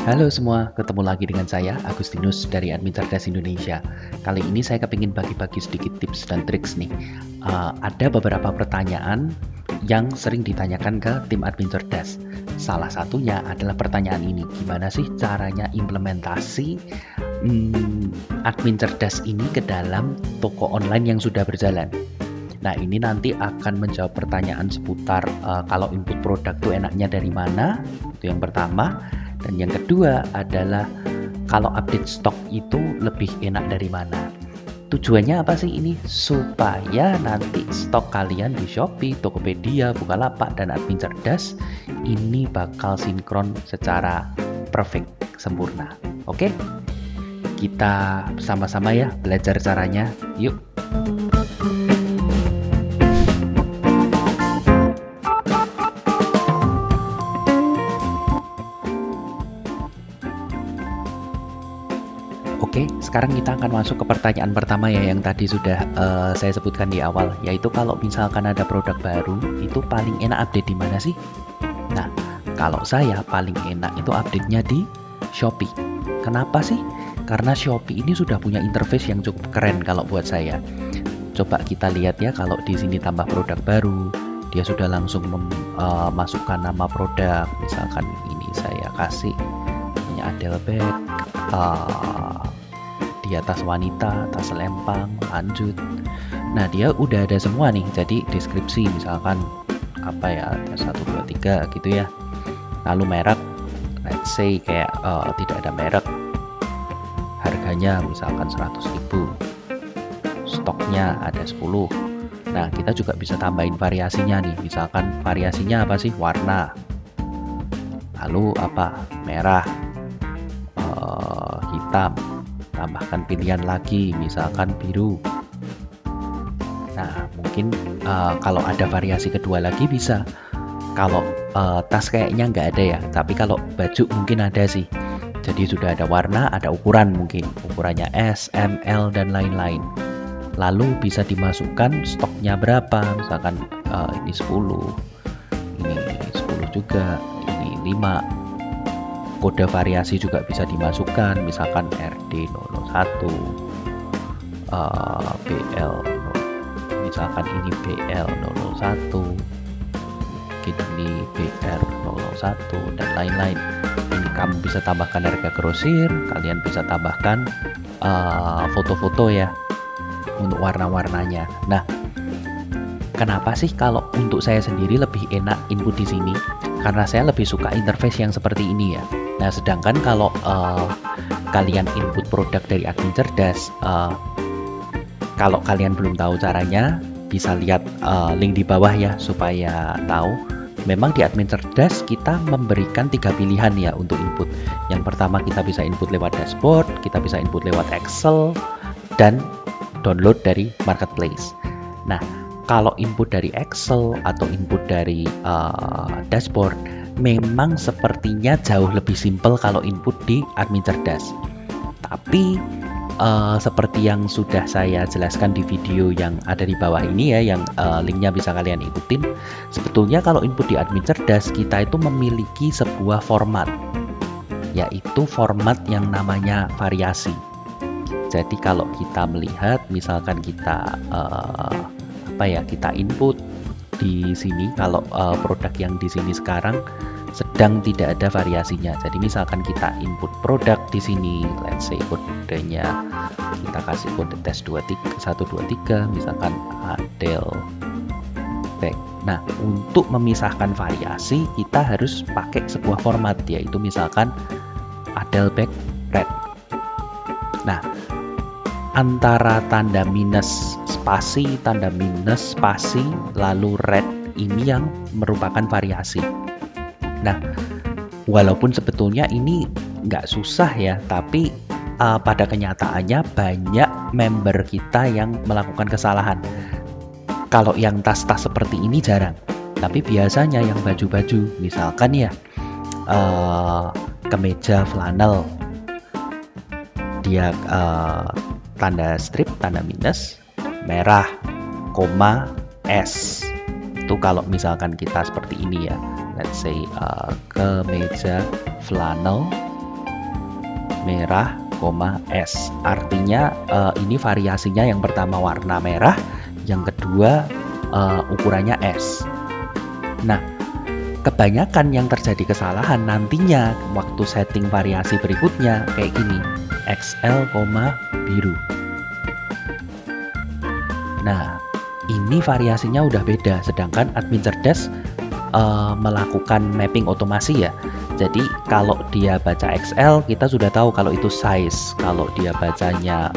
Halo semua, ketemu lagi dengan saya Agustinus dari Admin Cerdas Indonesia. Kali ini saya kepingin bagi-bagi sedikit tips dan triks nih. Ada beberapa pertanyaan yang sering ditanyakan ke tim Admin Cerdas. Salah satunya adalah pertanyaan ini, gimana sih caranya implementasi Admin Cerdas ini ke dalam toko online yang sudah berjalan. Nah, ini nanti akan menjawab pertanyaan seputar kalau input produk tuh enaknya dari mana, itu yang pertama. Dan yang kedua adalah kalau update stok itu lebih enak dari mana. Tujuannya apa sih ini? Supaya nanti stok kalian di Shopee, Tokopedia, Bukalapak, dan Admin Cerdas ini bakal sinkron secara perfect, sempurna. Oke? Kita sama-sama ya belajar caranya. Yuk! Oke, sekarang kita akan masuk ke pertanyaan pertama ya yang tadi sudah saya sebutkan di awal, yaitu kalau misalkan ada produk baru, itu paling enak update di mana sih? Nah, kalau saya paling enak itu update-nya di Shopee. Kenapa sih? Karena Shopee ini sudah punya interface yang cukup keren kalau buat saya. Coba kita lihat ya, kalau di sini tambah produk baru, dia sudah langsung memasukkan nama produk. Misalkan ini saya kasih punya Adele Bag. Dia tas wanita, tas lempang, lanjut. Nah, dia udah ada semua nih. Jadi deskripsi misalkan apa ya, 1, 2, 3 gitu ya. Lalu merek, let's say kayak tidak ada merek. Harganya misalkan 100.000. Stoknya ada 10. Nah, kita juga bisa tambahin variasinya nih. Misalkan variasinya apa sih? Warna. Lalu apa? Merah, hitam. Tambahkan pilihan lagi, misalkan biru. Nah, mungkin kalau ada variasi kedua lagi bisa. Kalau tas kayaknya nggak ada ya, tapi kalau baju mungkin ada sih. Jadi sudah ada warna, ada ukuran mungkin. Ukurannya S, M, L, dan lain-lain. Lalu bisa dimasukkan stoknya berapa, misalkan ini 10, ini 10 juga, ini 5. Kode variasi juga bisa dimasukkan, misalkan RD001, BL, misalkan ini BL001, mungkin ini BR001, dan lain-lain. Ini kamu bisa tambahkan harga grosir, kalian bisa tambahkan foto-foto ya untuk warna-warnanya. Nah, kenapa sih kalau untuk saya sendiri lebih enak input di sini? Karena saya lebih suka interface yang seperti ini ya. Nah, sedangkan kalau kalian input produk dari Admin Cerdas, kalau kalian belum tahu caranya, bisa lihat link di bawah ya supaya tahu. Memang di Admin Cerdas kita memberikan 3 pilihan ya untuk input. Yang pertama kita bisa input lewat dashboard, kita bisa input lewat Excel, dan download dari marketplace. Nah, kalau input dari Excel atau input dari dashboard, memang sepertinya jauh lebih simpel kalau input di Admin Cerdas. Tapi seperti yang sudah saya jelaskan di video yang ada di bawah ini ya, yang linknya bisa kalian ikutin. Sebetulnya kalau input di Admin Cerdas, kita itu memiliki sebuah format, yaitu format yang namanya variasi. Jadi kalau kita melihat, misalkan kita kita input di sini, kalau produk yang di sini sekarang sedang tidak ada variasinya. Jadi misalkan kita input produk di sini, let's say kodenya kita kasih kode tes 123, misalkan Adele Bag. Nah, untuk memisahkan variasi kita harus pakai sebuah format, yaitu misalkan Adele Bag Red. Nah, antara tanda minus spasi, tanda minus spasi, lalu red ini yang merupakan variasi. Nah, walaupun sebetulnya ini nggak susah ya, tapi pada kenyataannya banyak member kita yang melakukan kesalahan. Kalau yang tas-tas seperti ini jarang, tapi biasanya yang baju-baju, misalkan ya kemeja flanel, dia tanda strip, tanda minus, merah, koma, S. Itu kalau misalkan kita seperti ini ya, let's say kemeja flanel merah, S. Artinya ini variasinya yang pertama warna merah, yang kedua ukurannya S. Nah, kebanyakan yang terjadi kesalahan nantinya waktu setting variasi berikutnya kayak gini, XL, biru. Nah, ini variasinya udah beda, sedangkan admin cerdas melakukan mapping otomasi ya. Jadi kalau dia baca XL, kita sudah tahu kalau itu size. Kalau dia bacanya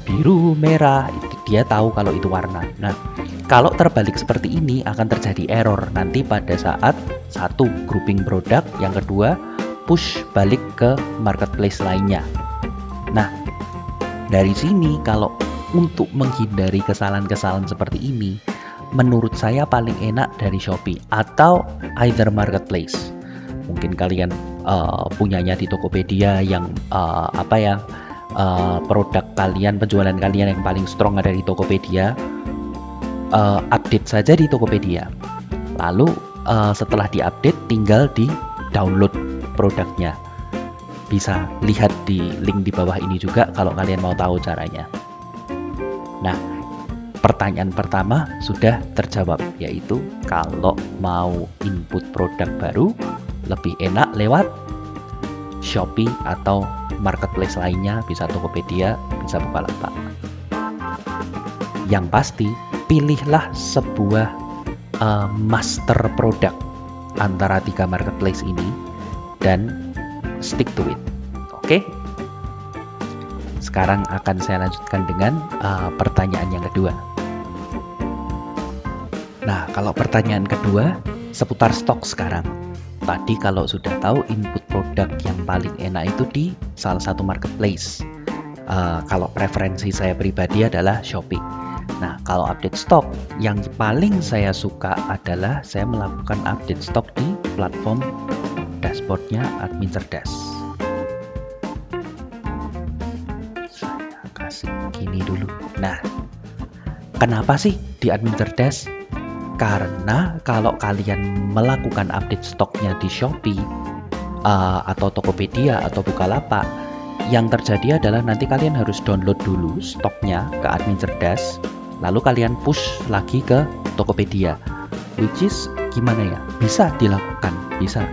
biru, merah, dia tahu kalau itu warna. Nah, kalau terbalik seperti ini akan terjadi error nanti pada saat satu grouping produk, yang kedua push balik ke marketplace lainnya. Nah, dari sini kalau untuk menghindari kesalahan-kesalahan seperti ini, menurut saya paling enak dari Shopee atau either marketplace. Mungkin kalian punyanya di Tokopedia yang produk kalian, penjualan kalian yang paling strong ada di Tokopedia, update saja di Tokopedia. Lalu setelah diupdate tinggal di download produknya. Bisa lihat di link di bawah ini juga kalau kalian mau tahu caranya. Nah, pertanyaan pertama sudah terjawab, yaitu kalau mau input produk baru lebih enak lewat Shopee atau marketplace lainnya, bisa Tokopedia, bisa Bukalapak. Yang pasti pilihlah sebuah master produk antara 3 marketplace ini dan stick to it. Oke? Sekarang akan saya lanjutkan dengan pertanyaan yang kedua. Nah, kalau pertanyaan kedua seputar stok sekarang. Tadi kalau sudah tahu input produk yang paling enak itu di salah satu marketplace. Kalau preferensi saya pribadi adalah Shopee. Nah, kalau update stok, yang paling saya suka adalah saya melakukan update stok di platform dashboardnya admin cerdas. Saya kasih gini dulu. Nah, kenapa sih di admin cerdas? Karena kalau kalian melakukan update stoknya di Shopee atau Tokopedia atau Bukalapak, yang terjadi adalah nanti kalian harus download dulu stoknya ke admin cerdas, lalu kalian push lagi ke Tokopedia. Which is gimana ya? Bisa dilakukan, bisa.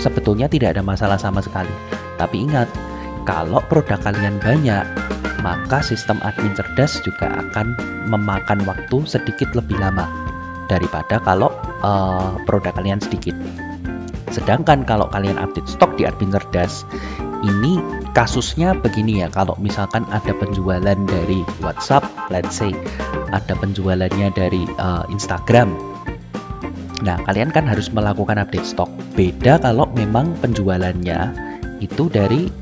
Sebetulnya tidak ada masalah sama sekali. Tapi ingat, kalau produk kalian banyak, maka sistem admin cerdas juga akan memakan waktu sedikit lebih lama daripada kalau produk kalian sedikit. Sedangkan kalau kalian update stok di admin cerdas, ini kasusnya begini ya, kalau misalkan ada penjualan dari WhatsApp, let's say ada penjualannya dari Instagram. Nah, kalian kan harus melakukan update stok. Beda kalau memang penjualannya itu dari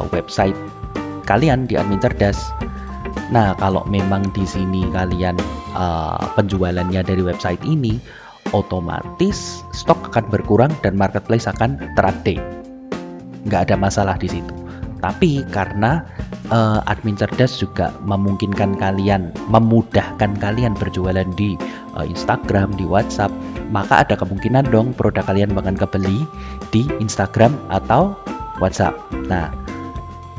website kalian di admin cerdas. Nah, kalau memang di sini kalian penjualannya dari website ini, otomatis stok akan berkurang dan marketplace akan terupdate. Nggak ada masalah di situ. Tapi karena admin cerdas juga memungkinkan kalian, memudahkan kalian berjualan di Instagram, di WhatsApp, maka ada kemungkinan dong produk kalian bakal kebeli di Instagram atau WhatsApp. Nah,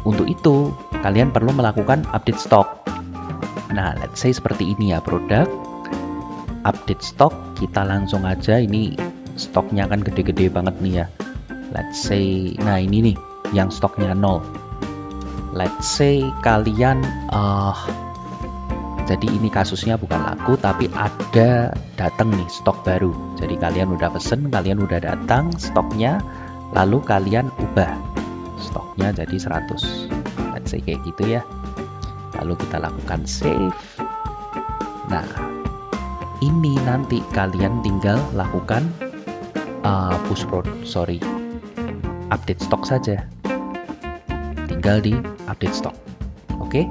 untuk itu kalian perlu melakukan update stok. Nah, let's say seperti ini ya, produk update stok, kita langsung aja, ini stoknya kan gede-gede banget nih ya. Let's say, nah ini nih yang stoknya 0. Let's say kalian jadi ini kasusnya bukan laku tapi ada datang nih stok baru. Jadi kalian udah pesen, kalian udah datang stoknya, lalu kalian ubah stoknya jadi 100. Let's say kayak gitu ya. Lalu kita lakukan save. Nah, ini nanti kalian tinggal lakukan update stok saja. Tinggal di update stok. Oke?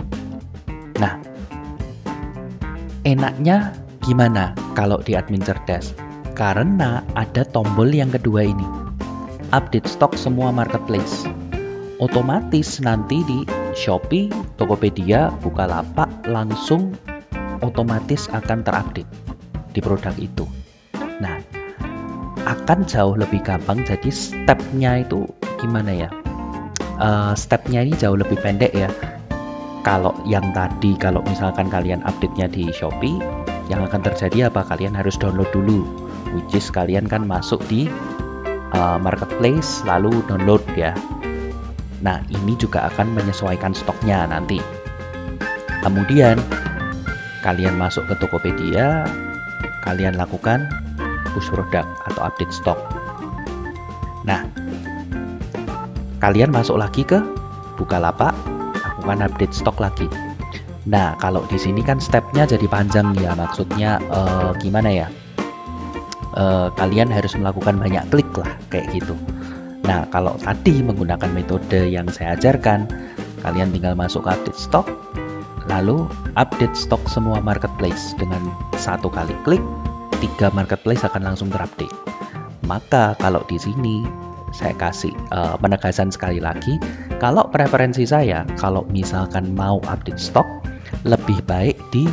Nah, enaknya gimana kalau di admin cerdas? Karena ada tombol yang kedua ini. Update stok semua marketplace. Otomatis nanti di Shopee, Tokopedia, Bukalapak langsung otomatis akan terupdate di produk itu. Nah, akan jauh lebih gampang. Jadi stepnya itu gimana ya? stepnya ini jauh lebih pendek ya. Kalau yang tadi, kalau misalkan kalian update-nya di Shopee, yang akan terjadi apa? Kalian harus download dulu, which is kalian kan masuk di marketplace lalu download ya. Nah, ini juga akan menyesuaikan stoknya nanti. Kemudian kalian masuk ke Tokopedia, kalian lakukan push product atau update stok. Nah, kalian masuk lagi ke Bukalapak, lakukan update stok lagi. Nah, kalau di sini kan stepnya jadi panjang ya, maksudnya gimana ya? Kalian harus melakukan banyak klik lah, kayak gitu. Nah, kalau tadi menggunakan metode yang saya ajarkan, kalian tinggal masuk ke update stok, lalu update stok semua marketplace dengan satu kali klik, 3 marketplace akan langsung terupdate. Maka kalau di sini saya kasih penegasan sekali lagi, kalau preferensi saya, kalau misalkan mau update stok, lebih baik di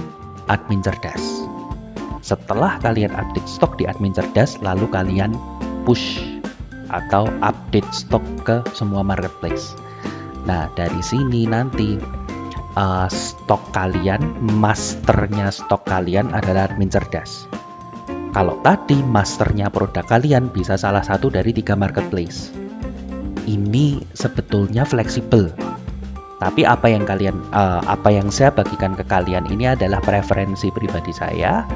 admin cerdas. Setelah kalian update stok di admin cerdas, lalu kalian push atau update stok ke semua marketplace. Nah, dari sini nanti stok kalian, masternya stok kalian adalah admin cerdas. Kalau tadi masternya produk kalian bisa salah satu dari 3 marketplace. Ini sebetulnya fleksibel. Tapi apa yang saya bagikan ke kalian ini adalah preferensi pribadi saya,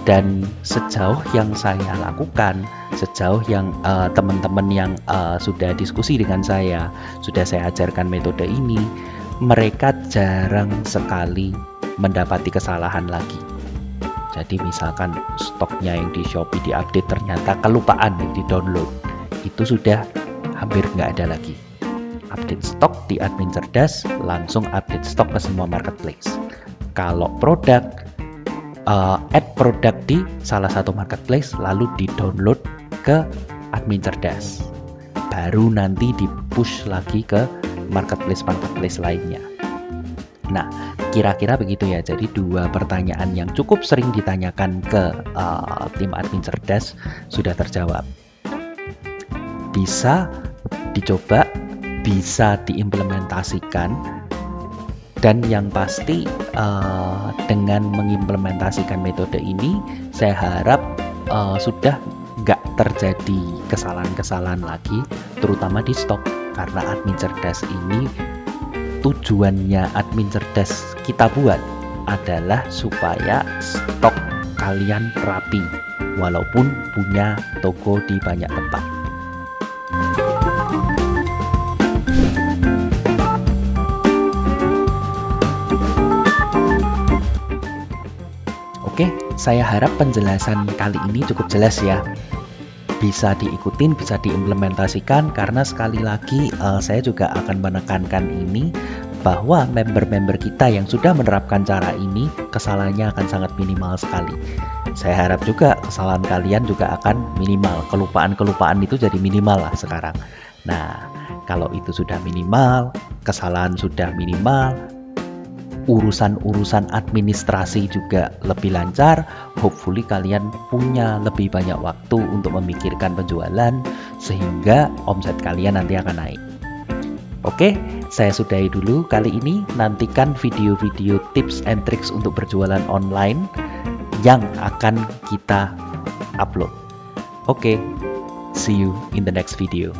dan sejauh yang saya lakukan, sejauh yang teman-teman yang sudah diskusi dengan saya, sudah saya ajarkan metode ini, mereka jarang sekali mendapati kesalahan lagi. Jadi misalkan stoknya yang di Shopee diupdate ternyata kelupaan di download, itu sudah hampir nggak ada lagi. Update stok di admin cerdas, langsung update stok ke semua marketplace. Kalau produk, add produk di salah satu marketplace, lalu di download ke admin cerdas, baru nanti di push lagi ke marketplace lainnya. Nah, kira-kira begitu ya. Jadi 2 pertanyaan yang cukup sering ditanyakan ke tim admin cerdas sudah terjawab. Bisa dicoba, bisa diimplementasikan, dan yang pasti dengan mengimplementasikan metode ini, saya harap sudah nggak terjadi kesalahan-kesalahan lagi, terutama di stok, karena admin cerdas ini tujuannya admin cerdas kita buat adalah supaya stok kalian rapi walaupun punya toko di banyak tempat. Oke, saya harap penjelasan kali ini cukup jelas ya. Bisa diikutin, bisa diimplementasikan, karena sekali lagi saya juga akan menekankan ini bahwa member-member kita yang sudah menerapkan cara ini, kesalahannya akan sangat minimal sekali. Saya harap juga kesalahan kalian juga akan minimal, kelupaan-kelupaan itu jadi minimal lah sekarang. Nah, kalau itu sudah minimal, kesalahan sudah minimal, urusan-urusan administrasi juga lebih lancar, hopefully kalian punya lebih banyak waktu untuk memikirkan penjualan sehingga omset kalian nanti akan naik. Oke, saya sudahi dulu kali ini. Nantikan video-video tips and tricks untuk berjualan online yang akan kita upload. Oke, see you in the next video.